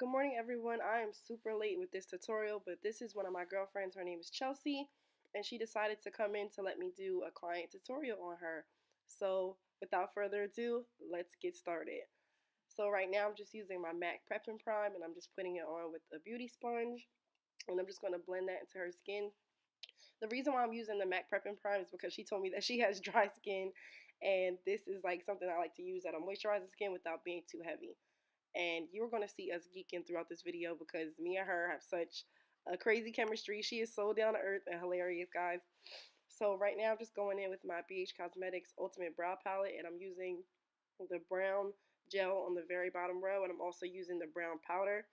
Good morning, everyone. I am super late with this tutorial, but this is one of my girlfriends. Her name is Chelsea, and she decided to come in to let me do a client tutorial on her. So without further ado, let's get started. So right now I'm just using my MAC Prep and Prime, and I'm just putting it on with a beauty sponge, and I'm just going to blend that into her skin. The reason why I'm using the MAC Prep and Prime is because she told me that she has dry skin, and this is like something I like to use that'll moisturize the skin without being too heavy. And you're going to see us geeking throughout this video because me and her have such a crazy chemistry. She is so down to earth and hilarious, guys. So right now I'm just going in with my BH Cosmetics Ultimate Brow Palette, and I'm using the brown gel on the very bottom row, and I'm also using the brown powder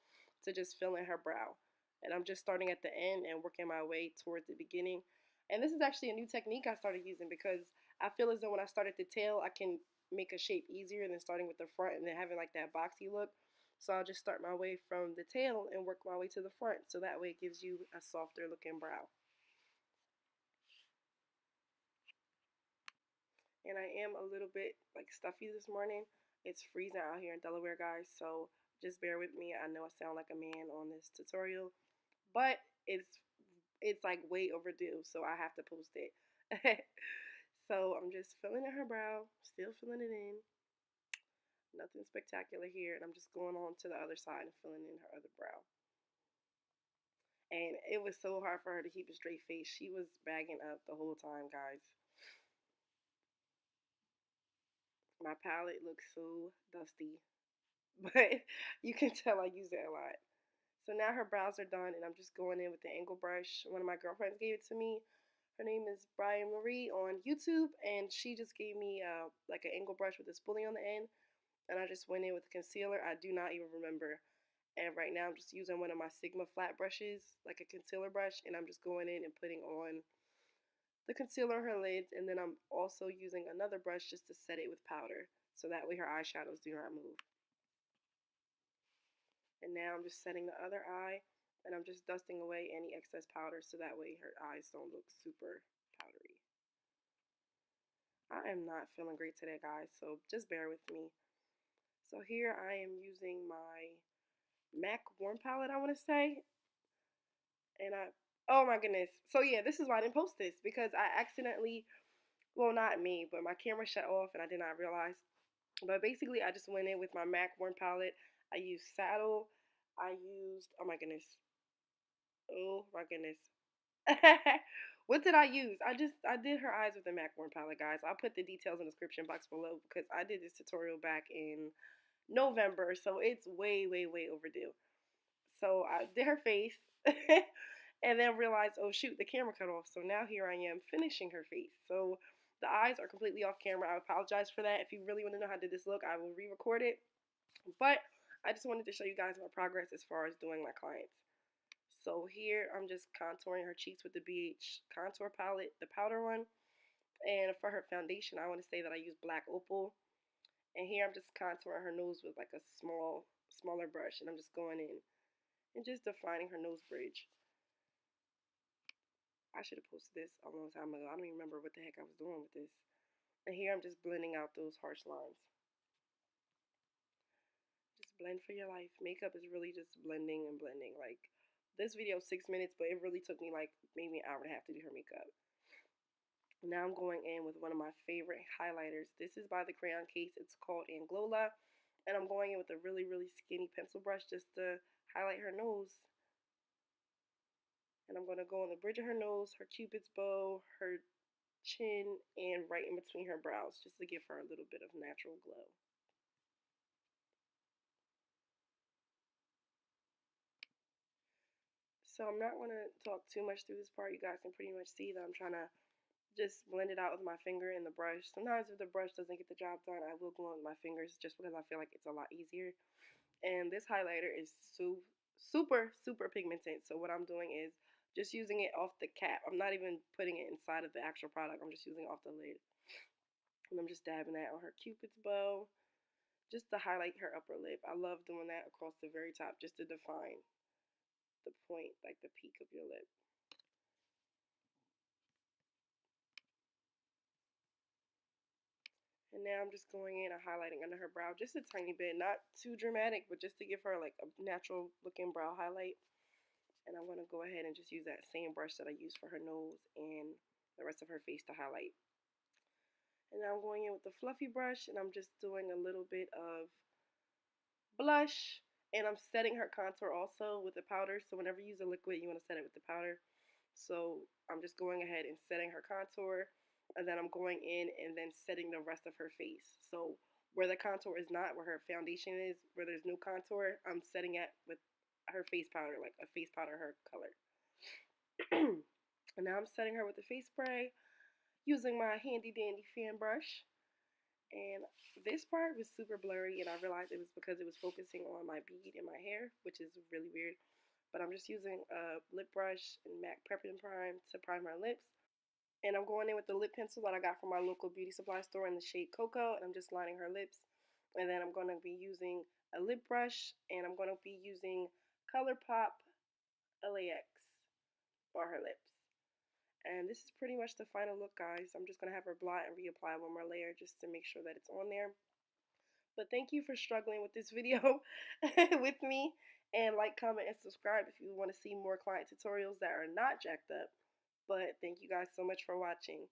to just fill in her brow. And I'm just starting at the end and working my way towards the beginning. And this is actually a new technique I started using because I feel as though when I start at the tail, I can make a shape easier than starting with the front and then having like that boxy look. So I'll just start my way from the tail and work my way to the front. So that way it gives you a softer looking brow. And I am a little bit like stuffy this morning. It's freezing out here in Delaware, guys, so just bear with me. I know I sound like a man on this tutorial, but it's like way overdue, so I have to post it. So I'm just filling in her brow, still filling it in. Nothing spectacular here, and I'm just going on to the other side and filling in her other brow. And it was so hard for her to keep a straight face. She was bagging up the whole time, guys. My palette looks so dusty, but you can tell I use it a lot. So now her brows are done, and I'm just going in with the angle brush. One of my girlfriends gave it to me. Her name is Brian Marie on YouTube, and she just gave me like an angle brush with a spoolie on the end, and I just went in with concealer. I do not even remember. And right now I'm just using one of my Sigma flat brushes, like a concealer brush, and I'm just going in and putting on the concealer on her lids, and then I'm also using another brush just to set it with powder, so that way her eyeshadows do not move. And now I'm just setting the other eye, and I'm just dusting away any excess powder so that way her eyes don't look super powdery. I am not feeling great today, guys, so just bear with me. So here I am using my MAC Warm Palette, I want to say. And oh my goodness. So yeah, this is why I didn't post this, because I accidentally, well, not me, but my camera shut off and I did not realize. But basically, I just went in with my MAC Warm Palette. I used Saddle. I used, oh my goodness. Oh my goodness. What did I use? I did her eyes with the MAC Warm Palette, guys. I'll put the details in the description box below because I did this tutorial back in November, so it's way, way, way overdue. So I did her face and then realized, oh shoot, the camera cut off. So now here I am finishing her face. So the eyes are completely off camera. I apologize for that. If you really want to know how did this look, I will re-record it. But I just wanted to show you guys my progress as far as doing my clients. So here I'm just contouring her cheeks with the BH contour palette, the powder one. And for her foundation, I want to say that I use Black Opal. And here I'm just contouring her nose with like a smaller brush. And I'm just going in and just defining her nose bridge. I should have posted this a long time ago. I don't even remember what the heck I was doing with this. And here I'm just blending out those harsh lines. Just blend for your life. Makeup is really just blending and blending. Like, this video is 6 minutes, but it really took me like maybe an hour and a half to do her makeup. Now I'm going in with one of my favorite highlighters. This is by the Crayon Case. It's called Anglola. And I'm going in with a really, really skinny pencil brush just to highlight her nose. And I'm going to go on the bridge of her nose, her cupid's bow, her chin, and right in between her brows just to give her a little bit of natural glow. So I'm not going to talk too much through this part. You guys can pretty much see that I'm trying to just blend it out with my finger and the brush. Sometimes if the brush doesn't get the job done, I will go on with my fingers just because I feel like it's a lot easier. And this highlighter is super, super pigmented. So what I'm doing is just using it off the cap. I'm not even putting it inside of the actual product. I'm just using it off the lid. And I'm just dabbing that on her cupid's bow just to highlight her upper lip. I love doing that across the very top just to define the point, like the peak of your lip. And now I'm just going in and highlighting under her brow just a tiny bit, not too dramatic, but just to give her like a natural looking brow highlight. And I'm going to go ahead and just use that same brush that I used for her nose and the rest of her face to highlight. And now I'm going in with the fluffy brush and I'm just doing a little bit of blush, and I'm setting her contour also with the powder. So whenever you use a liquid, you want to set it with the powder. So I'm just going ahead and setting her contour, and then I'm going in and then setting the rest of her face. So where the contour is not, where her foundation is, where there's no contour, I'm setting it with her face powder, like a face powder her color. And now I'm setting her with the face spray using my handy dandy fan brush. And this part was super blurry, and I realized it was because it was focusing on my bead in my hair, which is really weird. But I'm just using a lip brush and MAC Prep and Prime to prime my lips. And I'm going in with the lip pencil that I got from my local beauty supply store in the shade Cocoa, and I'm just lining her lips. And then I'm going to be using a lip brush, and I'm going to be using ColourPop LAX for her lips. And this is pretty much the final look, guys. I'm just going to have her blot and reapply one more layer just to make sure that it's on there. But thank you for struggling with this video with me. And like, comment, and subscribe if you want to see more client tutorials that are not jacked up. But thank you guys so much for watching.